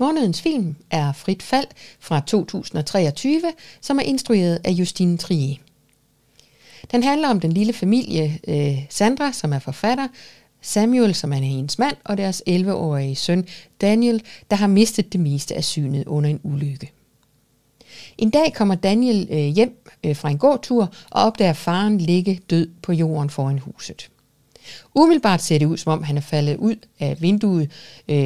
Månedens film er Frit Fald fra 2023, som er instrueret af Justine Trier. Den handler om den lille familie Sandra, som er forfatter, Samuel, som er hendes mand, og deres 11-årige søn Daniel, der har mistet det meste af synet under en ulykke. En dag kommer Daniel hjem fra en gåtur og opdager faren ligge død på jorden foran huset. Umiddelbart ser det ud, som om han er faldet ud af vinduet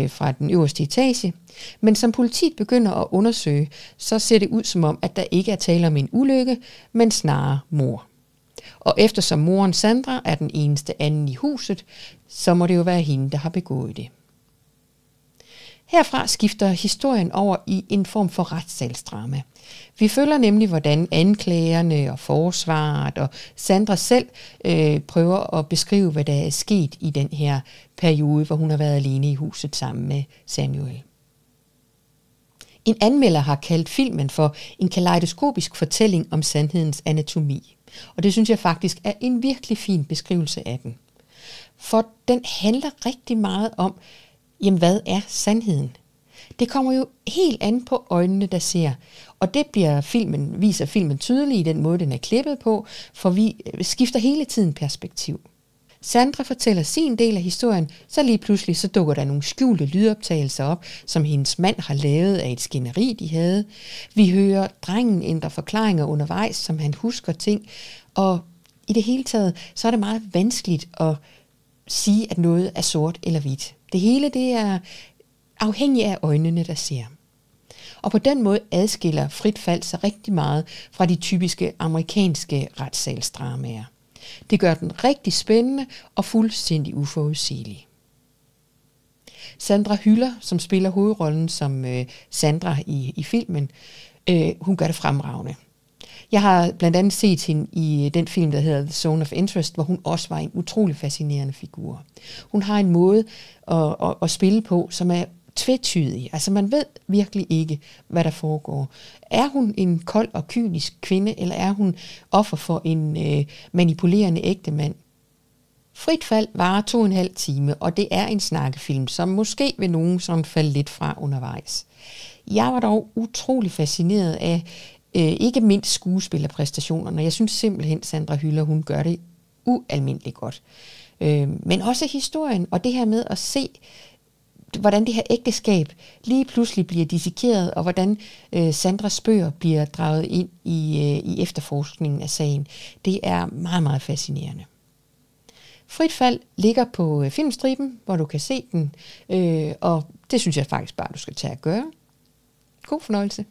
fra den øverste etage, men som politiet begynder at undersøge, så ser det ud som om, at der ikke er tale om en ulykke, men snarere mord. Og eftersom moren Sandra er den eneste anden i huset, så må det jo være hende, der har begået det. Herfra skifter historien over i en form for retssalsdrama. Vi følger nemlig, hvordan anklagerne og forsvaret og Sandra selv prøver at beskrive, hvad der er sket i den her periode, hvor hun har været alene i huset sammen med Samuel. En anmelder har kaldt filmen for en kaleidoskopisk fortælling om sandhedens anatomi. Og det synes jeg faktisk er en virkelig fin beskrivelse af den. For den handler rigtig meget om, jamen hvad er sandheden? Det kommer jo helt an på øjnene, der ser. Og det viser filmen tydeligt i den måde, den er klippet på, for vi skifter hele tiden perspektiv. Sandra fortæller sin del af historien, så lige pludselig så dukker der nogle skjulte lydoptagelser op, som hendes mand har lavet af et skænderi, de havde. Vi hører drengen ændre forklaringer undervejs, som han husker ting, og i det hele taget, så er det meget vanskeligt at sige, at noget er sort eller hvidt. Det hele, det er afhængigt af øjnene, der ser. Og på den måde adskiller Frit Fald sig rigtig meget fra de typiske amerikanske retssalsdramaer. Det gør den rigtig spændende og fuldstændig uforudsigelig. Sandra Hüller, som spiller hovedrollen som Sandra i filmen, hun gør det fremragende. Jeg har blandt andet set hende i den film, der hedder The Zone of Interest, hvor hun også var en utrolig fascinerende figur. Hun har en måde at spille på, som er tvetydig. Altså man ved virkelig ikke, hvad der foregår. Er hun en kold og kynisk kvinde, eller er hun offer for en manipulerende ægtemand? Frit Fald varer 2,5 timer, og det er en snakkefilm, som måske vil nogen sådan falde lidt fra undervejs. Jeg var dog utrolig fascineret af ikke mindst skuespillerpræstationerne. Jeg synes simpelthen, Sandra Hüller, hun gør det ualmindeligt godt. Men også historien, og det her med at se, hvordan det her ægteskab lige pludselig bliver dissekeret, og hvordan Sandras spøger bliver draget ind i efterforskningen af sagen. Det er meget, meget fascinerende. Frit Fald ligger på Filmstriben, hvor du kan se den, og det synes jeg faktisk bare, du skal tage at gøre. God fornøjelse.